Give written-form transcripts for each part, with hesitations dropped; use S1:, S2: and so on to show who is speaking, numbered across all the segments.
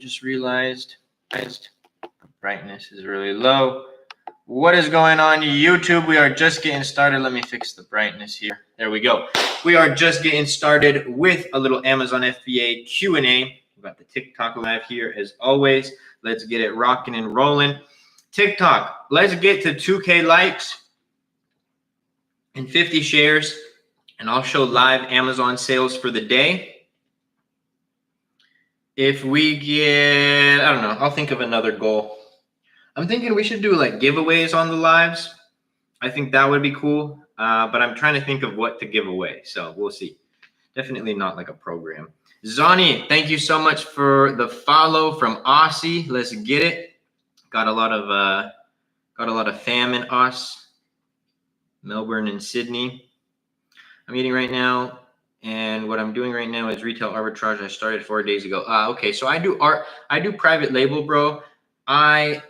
S1: Just realized brightness is really low. What is going on YouTube? We are just getting started. Let me fix the brightness here. There we go. We are just getting started with a little Amazon FBA Q&A. We've got the TikTok live here as always. Let's get it rocking and rolling. TikTok, let's get to 2K likes and 50 shares, and I'll show live Amazon sales for the day. If we get, I don't know, I'll think of another goal. I'm thinking we should do like giveaways on the lives. I think that would be cool, but I'm trying to think of what to give away, so we'll see. Definitely not like a program. Zani, thank you so much for the follow from Aussie. Let's get it. Got a lot of fam in us. Melbourne and Sydney. I'm eating right now. And what I'm doing right now is retail arbitrage. I started 4 days ago. Okay, so I do private label, bro. I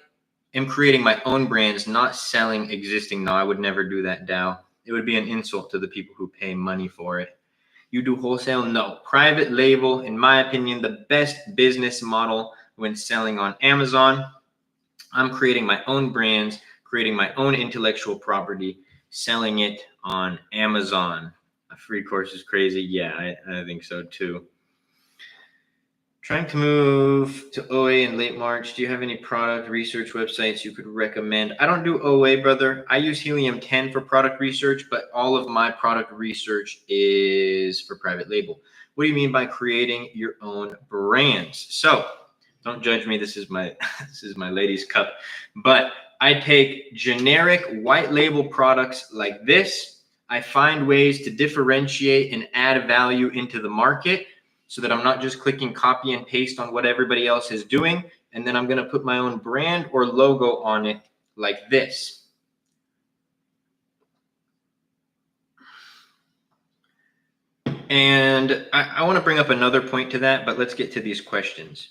S1: am creating my own brands, not selling existing. No, I would never do that, Dow. It would be an insult to the people who pay money for it. You do wholesale? No. Private label, in my opinion, the best business model when selling on Amazon. I'm creating my own brands, creating my own intellectual property, selling it on Amazon. A free course is crazy. Yeah, I think so too. Trying to move to OA in late March. Do you have any product research websites you could recommend? I don't do OA, brother. I use Helium 10 for product research, but all of my product research is for private label. What do you mean by creating your own brands? So don't judge me. This is my ladies' cup. But I take generic white label products like this. I find ways to differentiate and add value into the market so that I'm not just clicking copy and paste on what everybody else is doing. And then I'm going to put my own brand or logo on it like this. And I want to bring up another point to that, but let's get to these questions.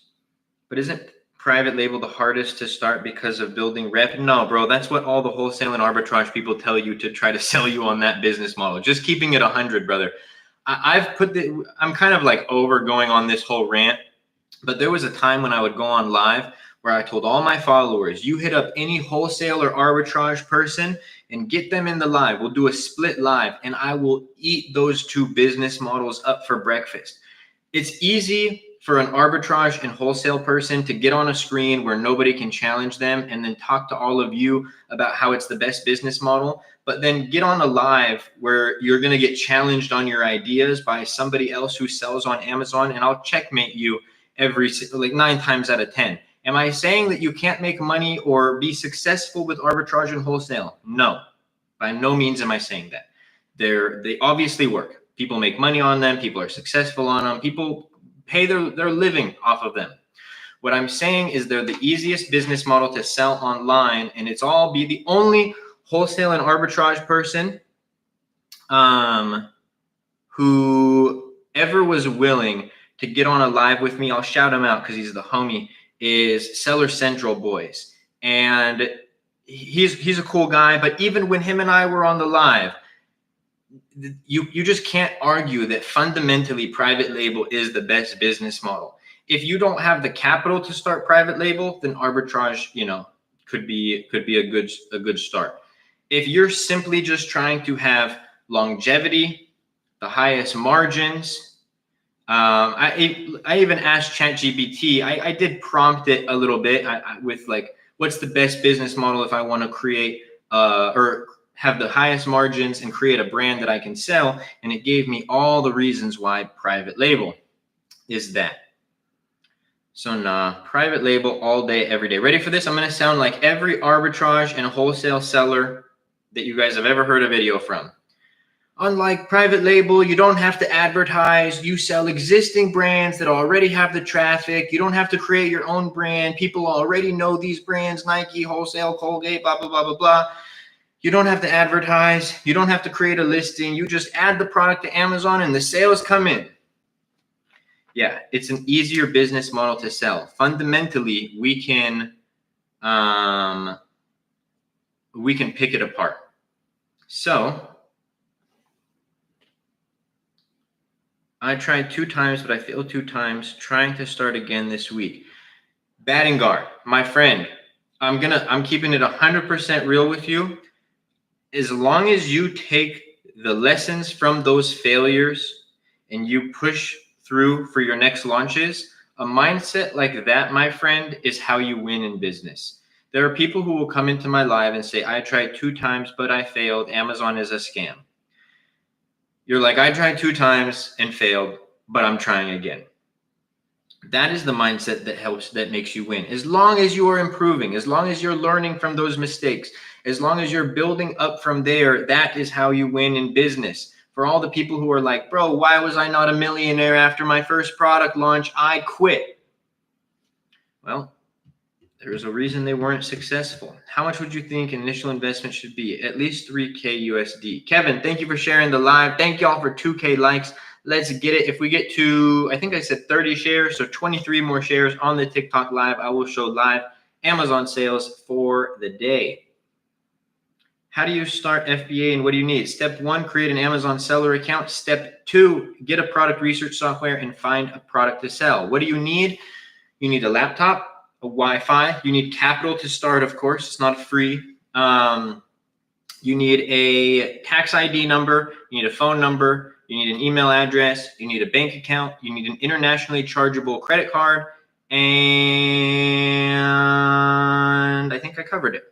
S1: But isn't private label the hardest to start because of building rep? No, bro, that's what all the wholesale and arbitrage people tell you to try to sell you on that business model. Just keeping it 100, brother. I'm kind of like over going on this whole rant, but there was a time when I would go on live where I told all my followers, you hit up any wholesale or arbitrage person and get them in the live. We'll do a split live and I will eat those two business models up for breakfast. It's easy for an arbitrage and wholesale person to get on a screen where nobody can challenge them and then talk to all of you about how it's the best business model, but then get on a live where you're going to get challenged on your ideas by somebody else who sells on Amazon, and I'll checkmate you like 9 times out of 10. Am I saying that you can't make money or be successful with arbitrage and wholesale? No, by no means am I saying that. They obviously work. People make money on them. People are successful on them. People pay their living off of them. What I'm saying is they're the easiest business model to sell online, and it's all be the only wholesale and arbitrage person who ever was willing to get on a live with me. I'll shout him out because he's the homie, is Seller Central Boys. And he's a cool guy, but even when him and I were on the live, you just can't argue that fundamentally private label is the best business model. If you don't have the capital to start private label, then arbitrage, could be a good start. If you're simply just trying to have longevity, the highest margins, I even asked ChatGPT. I did prompt it a little bit with like, what's the best business model if I want to create or have the highest margins and create a brand that I can sell. And it gave me all the reasons why private label is that. So nah, private label all day, every day. Ready for this? I'm going to sound like every arbitrage and wholesale seller that you guys have ever heard a video from. Unlike private label, you don't have to advertise. You sell existing brands that already have the traffic. You don't have to create your own brand. People already know these brands, Nike, wholesale, Colgate, blah, blah, blah, blah, blah. You don't have to advertise. You don't have to create a listing. You just add the product to Amazon and the sales come in. Yeah, it's an easier business model to sell. Fundamentally, we can pick it apart. So I tried 2 times, but I failed 2 times. Trying to start again this week. Battingar, my friend, I'm keeping it 100% real with you. As long as you take the lessons from those failures and you push through for your next launches, a mindset like that, my friend, is how you win in business. There are people who will come into my live and say, I tried 2 times, but I failed. Amazon is a scam. You're like, I tried 2 times and failed, but I'm trying again. That is the mindset that makes you win. As long as you are improving, as long as you're learning from those mistakes, as long as you're building up from there, that is how you win in business. For all the people who are like, bro, why was I not a millionaire after my first product launch? I quit. Well, there's a reason they weren't successful. How much would you think initial investment should be? At least 3K USD. Kevin, thank you for sharing the live. Thank y'all for 2K likes. Let's get it. If we get to, I think I said 30 shares, so 23 more shares on the TikTok live, I will show live Amazon sales for the day. How do you start FBA and what do you need? Step 1, create an Amazon seller account. Step 2, get a product research software and find a product to sell. What do you need? You need a laptop, a Wi-Fi. You need capital to start, of course. It's not free. You need a tax ID number. You need a phone number. You need an email address. You need a bank account. You need an internationally chargeable credit card. And I think I covered it.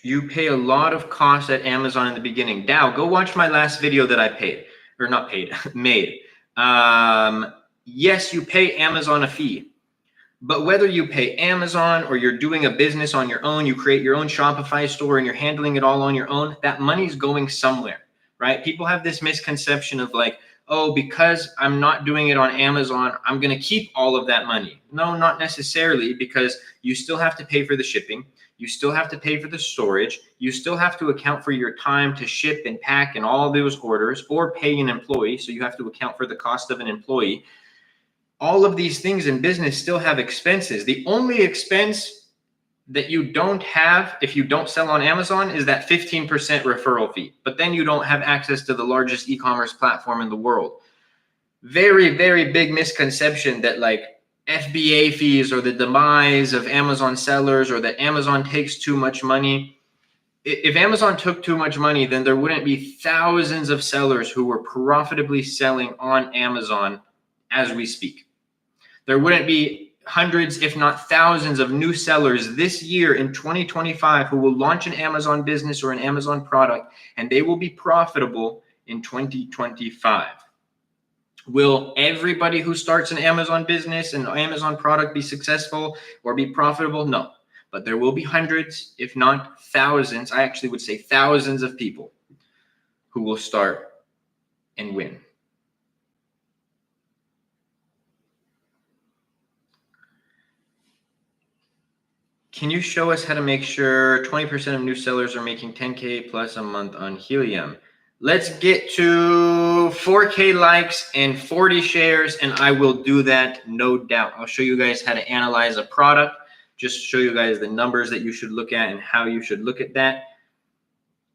S1: You pay a lot of costs at Amazon in the beginning. Dow, go watch my last video that I made. Yes, you pay Amazon a fee. But whether you pay Amazon or you're doing a business on your own, you create your own Shopify store and you're handling it all on your own, that money's going somewhere, right? People have this misconception of like, oh, because I'm not doing it on Amazon, I'm going to keep all of that money. No, not necessarily, because you still have to pay for the shipping. You still have to pay for the storage. You still have to account for your time to ship and pack and all those orders or pay an employee. So you have to account for the cost of an employee. All of these things in business still have expenses. The only expense that you don't have if you don't sell on Amazon is that 15% referral fee. But then you don't have access to the largest e-commerce platform in the world. Very, very big misconception that like FBA fees or the demise of Amazon sellers or that Amazon takes too much money. If Amazon took too much money, then there wouldn't be thousands of sellers who were profitably selling on Amazon as we speak. There wouldn't be hundreds, if not thousands, of new sellers this year in 2025 who will launch an Amazon business or an Amazon product, and they will be profitable in 2025. Will everybody who starts an Amazon business and Amazon product be successful or be profitable? No. But there will be hundreds, if not thousands, I actually would say thousands of people who will start and win. Can you show us how to make sure 20% of new sellers are making 10K plus a month on Helium? Let's get to 4K likes and 40 shares, and I will do that, no doubt. I'll show you guys how to analyze a product, just show you guys the numbers that you should look at and how you should look at that.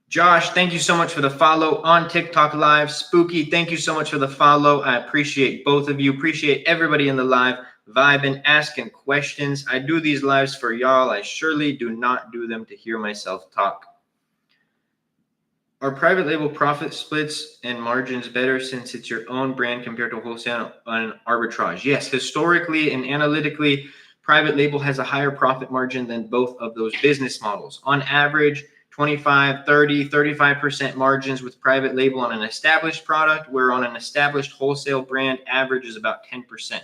S1: Josh, thank you so much for the follow on TikTok Live. Spooky, thank you so much for the follow. I appreciate both of you. Appreciate everybody in the live vibing, asking questions. I do these lives for y'all. I surely do not do them to hear myself talk. Are private label profit splits and margins better since it's your own brand compared to wholesale on arbitrage? Yes, historically and analytically, private label has a higher profit margin than both of those business models. On average, 25, 30, 35% margins with private label on an established product, where on an established wholesale brand, average is about 10%.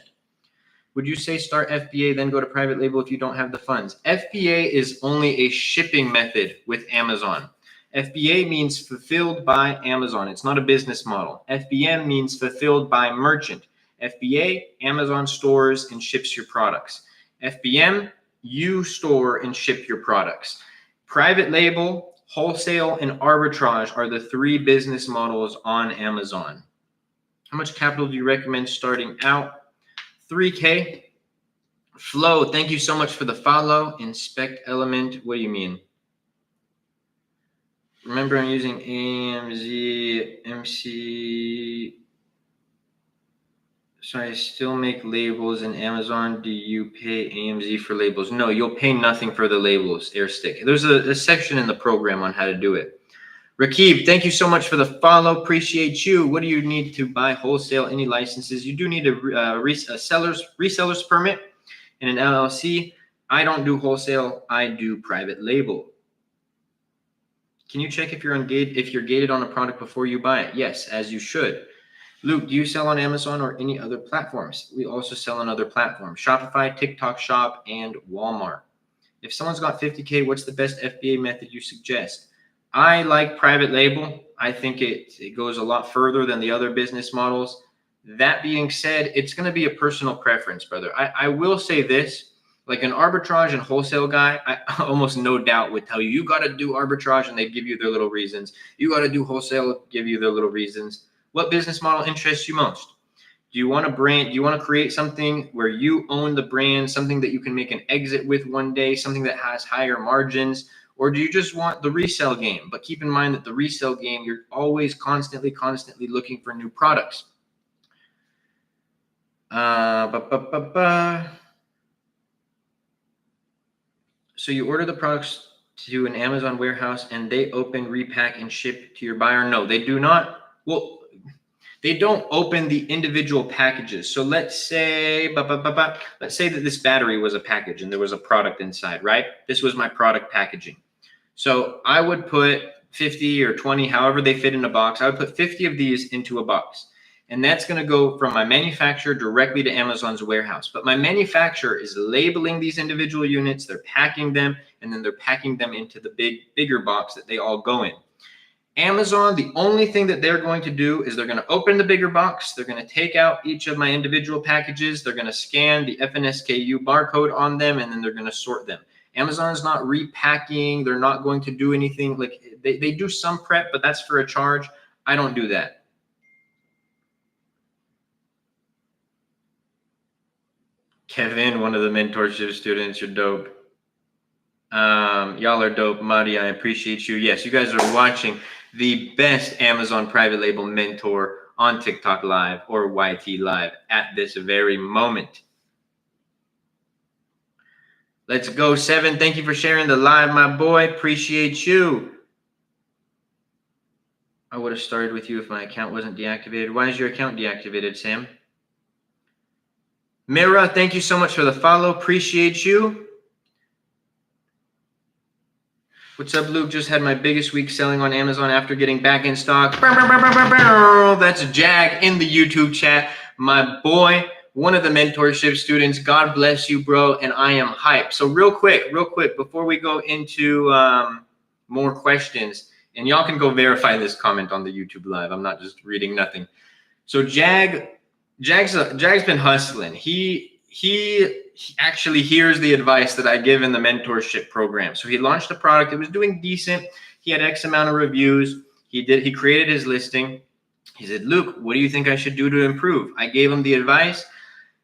S1: Would you say start FBA, then go to private label if you don't have the funds? FBA is only a shipping method with Amazon. FBA means fulfilled by Amazon. It's not a business model. FBM means fulfilled by merchant. FBA, Amazon stores and ships your products. FBM, you store and ship your products. Private label, wholesale, and arbitrage are the 3 business models on Amazon. How much capital do you recommend starting out? 3K. Flo, thank you so much for the follow. Inspect element, what do you mean? Remember, I'm using AMZ, MC. So I still make labels in Amazon. Do you pay AMZ for labels? No, you'll pay nothing for the labels, Airstick. There's a section in the program on how to do it. Rakib, thank you so much for the follow. Appreciate you. What do you need to buy wholesale? Any licenses? You do need a reseller's permit and an LLC. I don't do wholesale. I do private label. Can you check if you're gated on a product before you buy it? Yes, as you should. Luke, do you sell on Amazon or any other platforms? We also sell on other platforms, Shopify, TikTok Shop, and Walmart. If someone's got 50K, what's the best FBA method you suggest? I like private label. I think it goes a lot further than the other business models. That being said, it's going to be a personal preference, brother. I will say this. Like an arbitrage and wholesale guy, I almost no doubt would tell you, you got to do arbitrage, and they give you their little reasons. You got to do wholesale, give you their little reasons. What business model interests you most? Do you want a brand? Do you want to create something where you own the brand, something that you can make an exit with one day, something that has higher margins? Or do you just want the resale game? But keep in mind that the resale game, you're always constantly looking for new products. So you order the products to an Amazon warehouse and they open, repack, and ship to your buyer? No, they do not. Well, they don't open the individual packages. So let's say that this battery was a package and there was a product inside, right? This was my product packaging. So I would put 50 or 20, however they fit in a box. I would put 50 of these into a box. And that's going to go from my manufacturer directly to Amazon's warehouse. But my manufacturer is labeling these individual units, they're packing them, and then they're packing them into the bigger box that they all go in. Amazon, the only thing that they're going to do is they're going to open the bigger box. They're going to take out each of my individual packages. They're going to scan the FNSKU barcode on them, and then they're going to sort them. Amazon is not repacking. They're not going to do anything. Like they do some prep, but that's for a charge. I don't do that. Kevin, one of the mentorship students, you're dope. Y'all are dope. Madi, I appreciate you. Yes, you guys are watching the best Amazon private label mentor on TikTok Live or YT Live at this very moment. Let's go, 7. Thank you for sharing the live, my boy. Appreciate you. I would have started with you if my account wasn't deactivated. Why is your account deactivated, Sam? Mira, thank you so much for the follow. Appreciate you. What's up, Luke? Just had my biggest week selling on Amazon after getting back in stock. That's Jag in the YouTube chat. My boy, one of the mentorship students. God bless you, bro. And I am hyped. So real quick, before we go into more questions, and y'all can go verify this comment on the YouTube Live. I'm not just reading nothing. So Jag's been hustling. He actually hears the advice that I give in the mentorship program. So he launched a product. It was doing decent. He had X amount of reviews. He created his listing. He said, Luke, what do you think I should do to improve? I gave him the advice.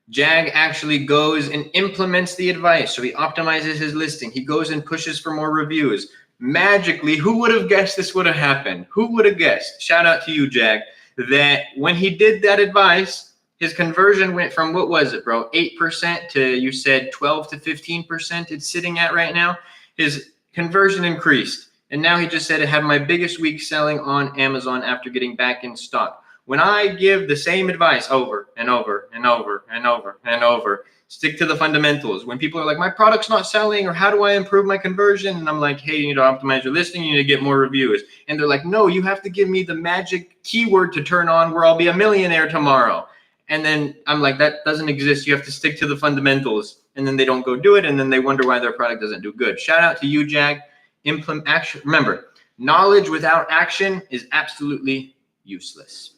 S1: Jag actually goes and implements the advice. So he optimizes his listing. He goes and pushes for more reviews. Magically, who would have guessed this would have happened? Who would have guessed? Shout out to you, Jag, that when he did that advice, his conversion went from, what was it, bro? 8% to, you said 12 to 15% it's sitting at right now. His conversion increased. And now he just said, I had my biggest week selling on Amazon after getting back in stock. When I give the same advice over and over and over and over and over, stick to the fundamentals. When people are like, my product's not selling, or how do I improve my conversion? And I'm like, hey, you need to optimize your listing. You need to get more reviews. And they're like, no, you have to give me the magic keyword to turn on where I'll be a millionaire tomorrow. And then I'm like, that doesn't exist. You have to stick to the fundamentals. And then they don't go do it. And then they wonder why their product doesn't do good. Shout out to you, Jag. Implement action. Remember, knowledge without action is absolutely useless.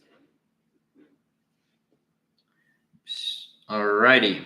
S1: Alrighty.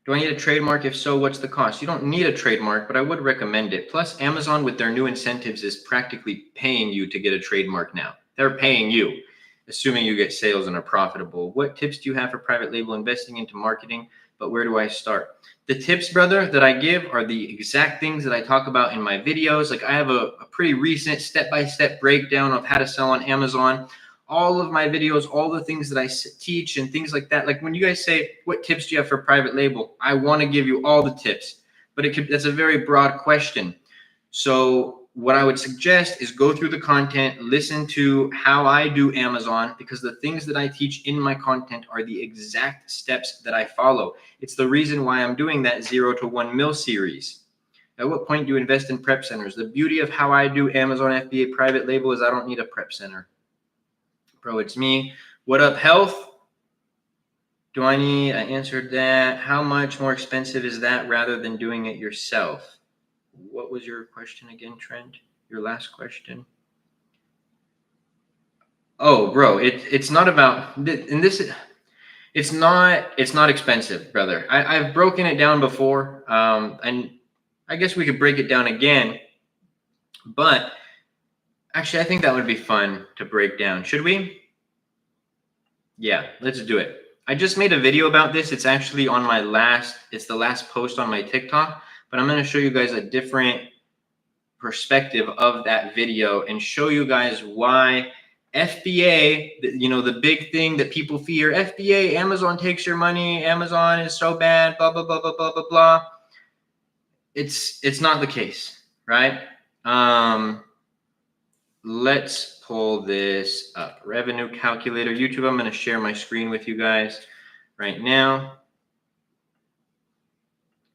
S1: Do I need a trademark? If so, what's the cost? You don't need a trademark, but I would recommend it. Plus, Amazon with their new incentives is practically paying you to get a trademark now. They're paying you, assuming you get sales and are profitable. What tips do you have for private label investing into marketing but where do I start? The tips, brother, that I give are the exact things that I talk about in my videos. Like I have a pretty recent step-by-step breakdown of how to sell on Amazon. All of my videos, all the things that I teach and things like that. Like when you guys say, what tips do you have for private label? I want to give you all the tips, but that's a very broad question. So what I would suggest is go through the content, listen to how I do Amazon, because the things that I teach in my content are the exact steps that I follow. It's the reason why I'm doing that 0 to 1 mil series. At what point do you invest in prep centers? The beauty of how I do Amazon FBA private label is I don't need a prep center. Bro, it's me. What up, health? Do I need, I answered that. How much more expensive is that rather than doing it yourself? What was your question again, Trent? Your last question? Oh, bro, it's not about, and this, it's not expensive, brother. I've broken it down before, and I guess we could break it down again, but actually I think that would be fun to break down. Should we? Yeah, let's do it. I just made a video about this. It's actually on my it's the last post on my TikTok, but I'm going to show you guys a different perspective of that video and show you guys why FBA, you know, the big thing that people fear, FBA, Amazon takes your money, Amazon is so bad, blah, blah, blah, blah, blah, blah, blah. It's not the case, right? Let's pull this up. Revenue calculator, YouTube. I'm going to share my screen with you guys right now.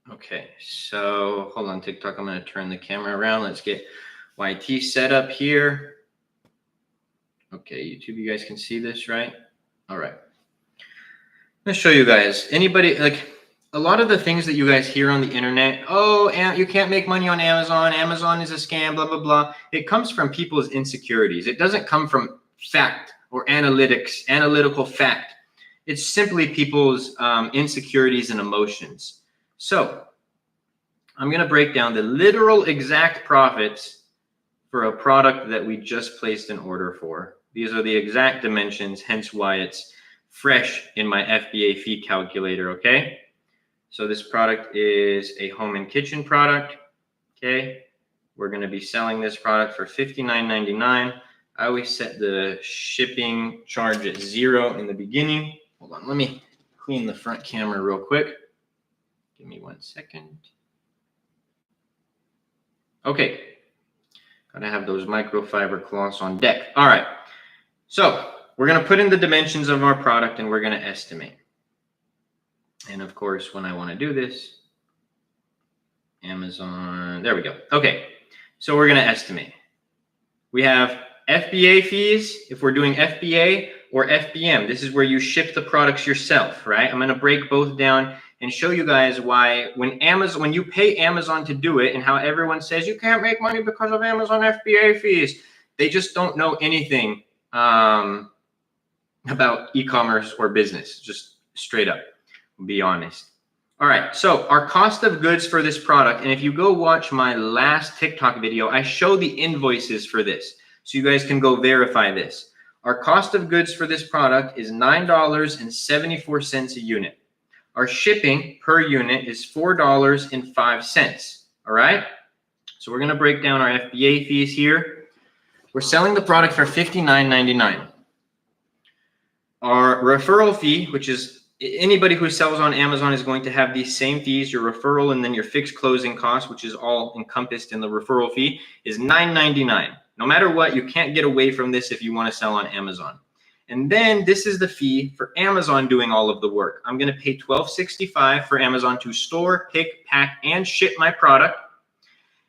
S1: Okay, so hold on, TikTok. I'm going to turn the camera around. Let's get YT set up here. Okay, YouTube, you guys can see this, right? All right. Let's show you guys. Anybody, like a lot of the things that you guys hear on the internet, oh, you can't make money on Amazon. Amazon is a scam, blah, blah, blah. It comes from people's insecurities. It doesn't come from fact or analytical fact. It's simply people's insecurities and emotions. So I'm going to break down the literal exact profits for a product that we just placed an order for. These are the exact dimensions, hence why it's fresh in my FBA fee calculator, okay? So this product is a home and kitchen product, okay? We're going to be selling this product for $59.99. I always set the shipping charge at 0 in the beginning. Hold on, let me clean the front camera real quick. Give me 1 second. Okay. Gotta have those microfiber cloths on deck. All right. So we're going to put in the dimensions of our product and we're going to estimate. And of course, when I want to do this, Amazon, there we go. Okay. So we're going to estimate. We have FBA fees if we're doing FBA or FBM. This is where you ship the products yourself, right? I'm going to break both down and show you guys why when you pay Amazon to do it and how everyone says you can't make money because of Amazon FBA fees. They just don't know anything about e-commerce or business, just straight up, be honest. All right, so our cost of goods for this product, and if you go watch my last TikTok video, I show the invoices for this, so you guys can go verify this. Our cost of goods for this product is $9.74 a unit. Our shipping per unit is $4.05, all right? So we're gonna break down our FBA fees here. We're selling the product for $59.99. Our referral fee, which is anybody who sells on Amazon is going to have these same fees, your referral and then your fixed closing cost, which is all encompassed in the referral fee, is $9.99. No matter what, you can't get away from this if you want to sell on Amazon. And then this is the fee for Amazon doing all of the work. I'm going to pay $12.65 for Amazon to store, pick, pack, and ship my product.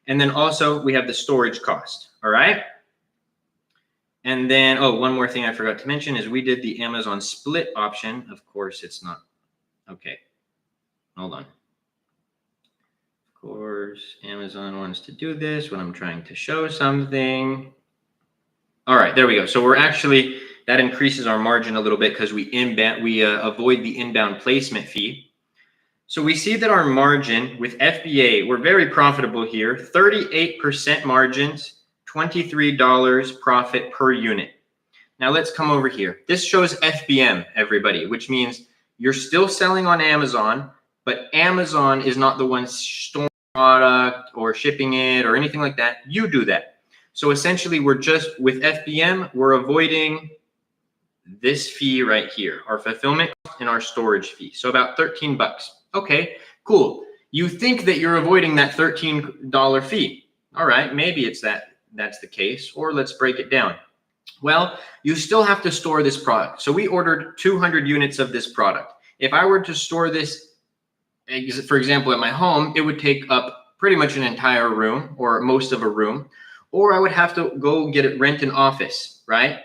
S1: And then also we have the storage cost, all right? And then, oh, one more thing I forgot to mention is we did the Amazon split option. Of course, it's not. Okay, hold on. Of course, Amazon wants to do this when I'm trying to show something. All right, there we go. So we're actually, that increases our margin a little bit because we avoid the inbound placement fee. So we see that our margin with FBA, we're very profitable here, 38% margins, $23 profit per unit. Now let's come over here. This shows FBM, everybody, which means you're still selling on Amazon, but Amazon is not the one storing product or shipping it or anything like that. You do that. So essentially, we're just with FBM, we're avoiding this fee right here, our fulfillment and our storage fee. So about 13 bucks. Okay, cool. You think that you're avoiding that $13 fee. All right, maybe it's that's the case, or let's break it down. Well, you still have to store this product. So we ordered 200 units of this product. If I were to store this, for example, at my home, it would take up pretty much an entire room or most of a room, or I would have to go rent an office, right?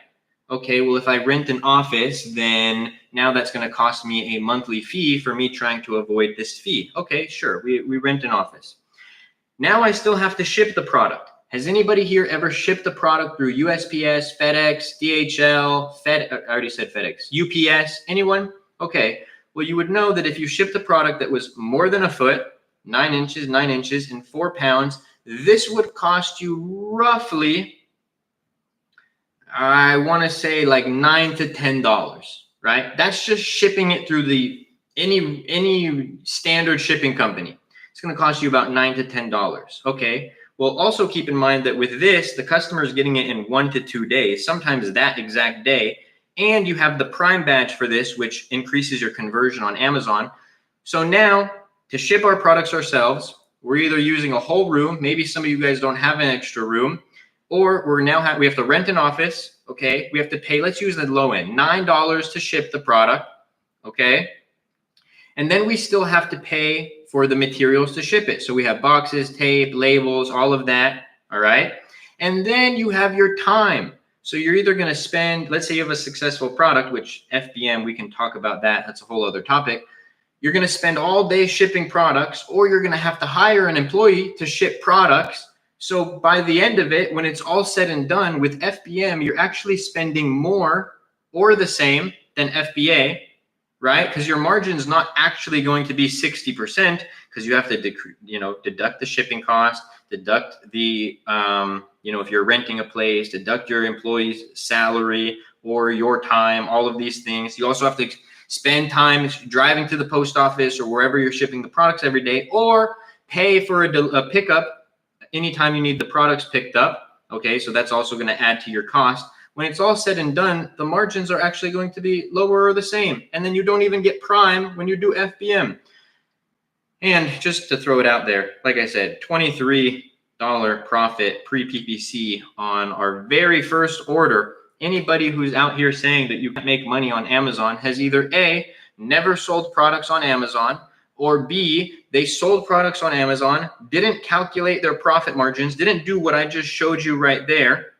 S1: Okay, well, if I rent an office, then now that's going to cost me a monthly fee for me trying to avoid this fee. Okay, sure, we rent an office. Now I still have to ship the product. Has anybody here ever shipped the product through USPS, FedEx, DHL, I already said FedEx, UPS, anyone? Okay, well, you would know that if you shipped a product that was more than a foot, 9 inches, and 4 pounds, this would cost you roughly, I want to say like $9 to $10, right? That's just shipping it through any standard shipping company. It's going to cost you about $9 to $10. Okay. Well, also keep in mind that with this, the customer is getting it in 1 to 2 days, sometimes that exact day. And you have the Prime badge for this, which increases your conversion on Amazon. So now to ship our products ourselves, we're either using a whole room. Maybe some of you guys don't have an extra room, or we have to rent an office. Okay. We have to pay, let's use the low end, $9 to ship the product. Okay. And then we still have to pay for the materials to ship it. So we have boxes, tape, labels, all of that. All right. And then you have your time. So you're either going to spend, let's say you have a successful product, which FBM, we can talk about that. That's a whole other topic. You're going to spend all day shipping products, or you're going to have to hire an employee to ship products. So by the end of it, when it's all said and done with FBM, you're actually spending more or the same than FBA, right? Because your margin is not actually going to be 60% because you have to, deduct the shipping cost, deduct the, if you're renting a place, deduct your employee's salary or your time, all of these things. You also have to spend time driving to the post office or wherever you're shipping the products every day, or pay for a pickup anytime you need the products picked up. Okay, so that's also going to add to your cost. When it's all said and done, the margins are actually going to be lower or the same. And then you don't even get Prime when you do FBM. And just to throw it out there, like I said, $23 profit pre-PPC on our very first order. Anybody who's out here saying that you can make money on Amazon has either A, never sold products on Amazon, or B, they sold products on Amazon, didn't calculate their profit margins, didn't do what I just showed you right there,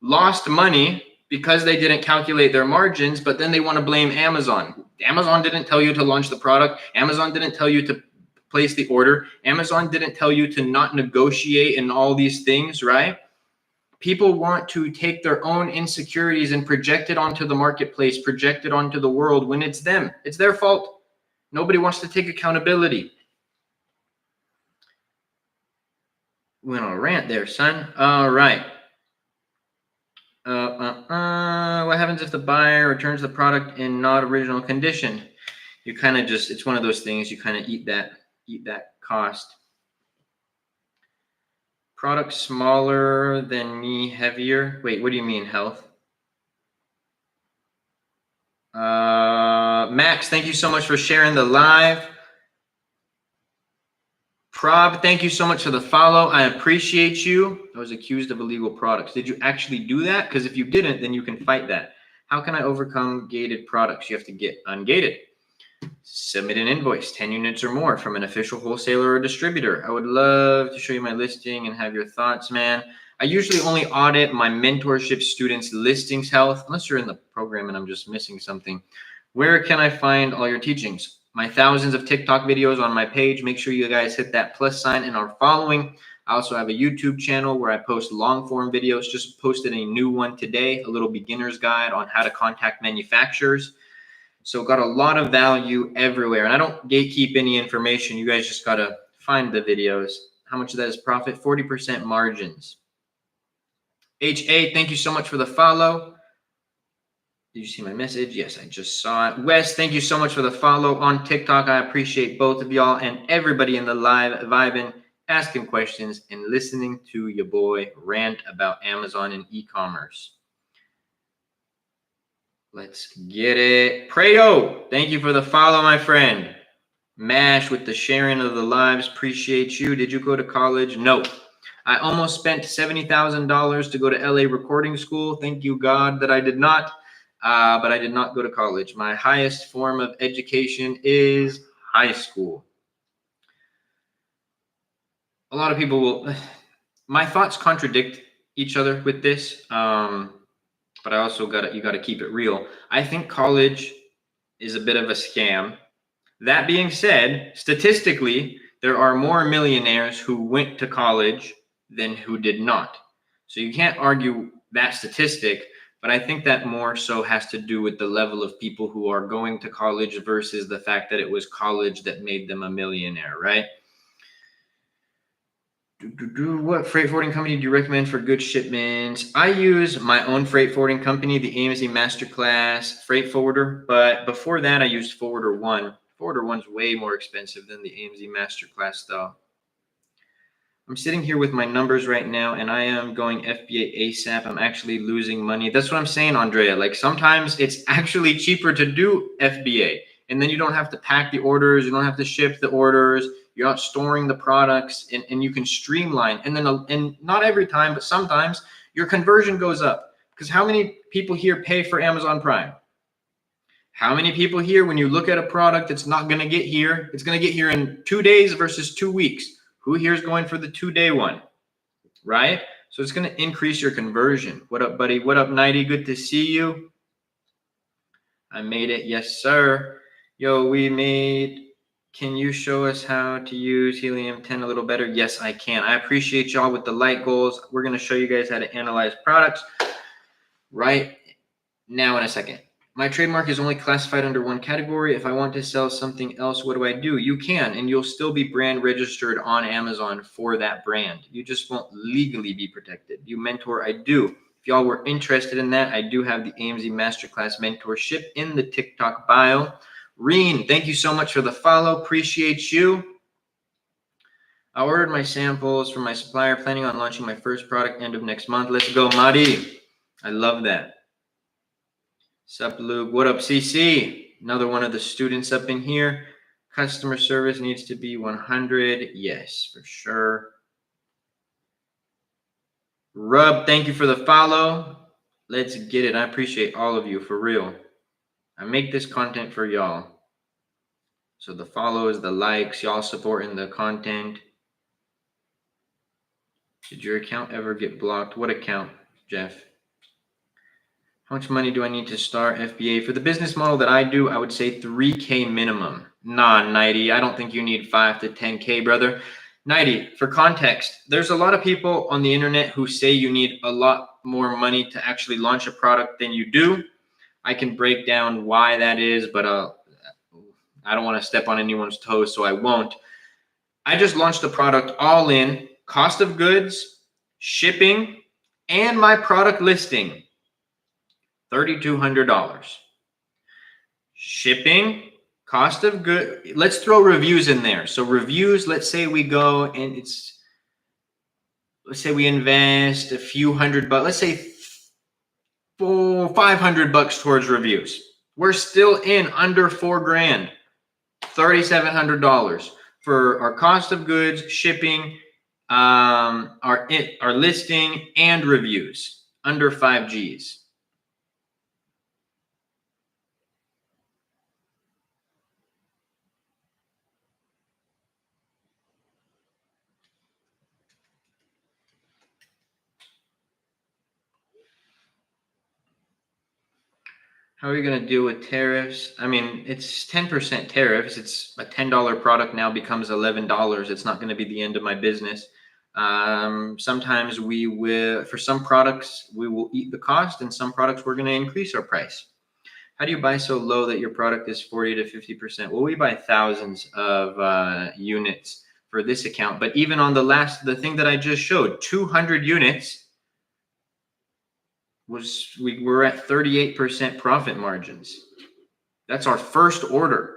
S1: lost money because they didn't calculate their margins, but then they want to blame Amazon. Amazon didn't tell you to launch the product. Amazon didn't tell you to place the order. Amazon didn't tell you to not negotiate and all these things, right? People want to take their own insecurities and project it onto the marketplace, project it onto the world when it's them. It's their fault. Nobody wants to take accountability. Went on a rant there, son. All right. What happens if the buyer returns the product in not original condition? You kind of it's one of those things, you kind of eat that cost. Product smaller than me, heavier. Wait, what do you mean, health? Max, thank you so much for sharing the live. Prob, thank you so much for the follow. I appreciate you. I was accused of illegal products. Did you actually do that? Because if you didn't, then you can fight that. How can I overcome gated products? You have to get ungated. Submit an invoice, 10 units or more from an official wholesaler or distributor. I would love to show you my listing and have your thoughts, man. I usually only audit my mentorship students' listings health, unless you're in the program and I'm just missing something. Where can I find all your teachings? My thousands of TikTok videos on my page. Make sure you guys hit that plus sign and are following. I also have a YouTube channel where I post long form videos. Just posted a new one today, a little beginner's guide on how to contact manufacturers. So got a lot of value everywhere. And I don't gatekeep any information. You guys just got to find the videos. How much of that is profit? 40% margins. HA, thank you so much for the follow. Did you see my message? Yes, I just saw it. Wes, thank you so much for the follow on TikTok. I appreciate both of y'all and everybody in the live vibing, asking questions, and listening to your boy rant about Amazon and e-commerce. Let's get it. Prado, thank you for the follow, my friend. Mash with the sharing of the lives. Appreciate you. Did you go to college? No. I almost spent $70,000 to go to LA recording school. Thank you, God, that I did not. But I did not go to college. My highest form of education is high school. A lot of people will, my thoughts contradict each other with this. But I also you got to keep it real. I think college is a bit of a scam. That being said, statistically, there are more millionaires who went to college than who did not. So you can't argue that statistic, but I think that more so has to do with the level of people who are going to college versus the fact that it was college that made them a millionaire, right? What freight forwarding company do you recommend for good shipments? I use my own freight forwarding company, the AMZ Masterclass freight forwarder. But before that, I used Forwarder One. Forwarder One's way more expensive than the AMZ Masterclass, though. I'm sitting here with my numbers right now, and I am going FBA ASAP. I'm actually losing money. That's what I'm saying, Andrea. Like sometimes it's actually cheaper to do FBA, and then you don't have to pack the orders. You don't have to ship the orders. You're not storing the products, and you can streamline. And then, and not every time, but sometimes your conversion goes up. Because how many people here pay for Amazon Prime? How many people here, when you look at a product that's not going to get here, it's going to get here in 2 days versus 2 weeks? Who here is going for the 2-day one, right? So it's going to increase your conversion. What up, buddy? What up, Nighty? Good to see you. I made it. Yes, sir. Yo, we made. Can you show us how to use Helium 10 a little better? Yes, I can. I appreciate y'all with the light goals. We're going to show you guys how to analyze products right now in a second. My trademark is only classified under one category. If I want to sell something else, what do? You can, and you'll still be brand registered on Amazon for that brand. You just won't legally be protected. You mentor, I do. If y'all were interested in that, I do have the AMZ Masterclass mentorship in the TikTok bio. Reen, thank you so much for the follow. Appreciate you. I ordered my samples from my supplier, planning on launching my first product end of next month. Let's go, Mari. I love that. Sup, Luke? What up, CC? Another one of the students up in here. Customer service needs to be 100. Yes, for sure. Rub, thank you for the follow. Let's get it. I appreciate all of you, for real. I make this content for y'all. So the follows, the likes, y'all supporting the content. Did your account ever get blocked? What account, Jeff? How much money do I need to start FBA? For the business model that I do, I would say $3K minimum. Nah, 90. I don't think you need 5 to 10K, brother. 90, for context, there's a lot of people on the internet who say you need a lot more money to actually launch a product than you do. I can break down why that is, but I don't want to step on anyone's toes, so I won't. I just launched the product all in, cost of goods, shipping, and my product listing. $3,200. Shipping, cost of good. Let's throw reviews in there. So reviews, let's say we go and let's say we invest a few $100, let's say $500 towards reviews. We're still in under $4,000, $3,700 for our cost of goods, shipping, our listing and reviews, under 5 Gs. How are you going to deal with tariffs? I mean, it's 10% tariffs. It's a $10 product now becomes $11. It's not going to be the end of my business. Sometimes we will, for some products, we will eat the cost, and some products we're going to increase our price. How do you buy so low that your product is 40 to 50%? Well, we buy thousands of units for this account, but even on the thing that I just showed, 200 units, we were at 38% profit margins. That's our first order.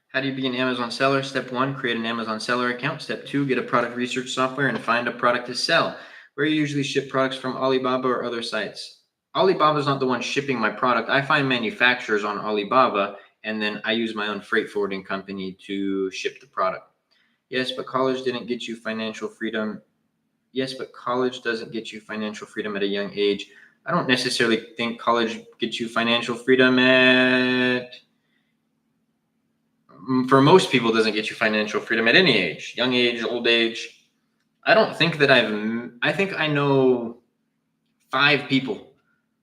S1: How do you be an Amazon seller? Step 1, create an Amazon seller account. Step 2, get a product research software and find a product to sell. Where you usually ship products from, Alibaba or other sites? Alibaba is not the one shipping my product. I find manufacturers on Alibaba, and then I use my own freight forwarding company to ship the product. Yes, but college didn't get you financial freedom. Yes, but college doesn't get you financial freedom at a young age. I don't necessarily think college gets you financial freedom for most people, doesn't get you financial freedom at any age, young age, old age. I don't think that I think I know 5 people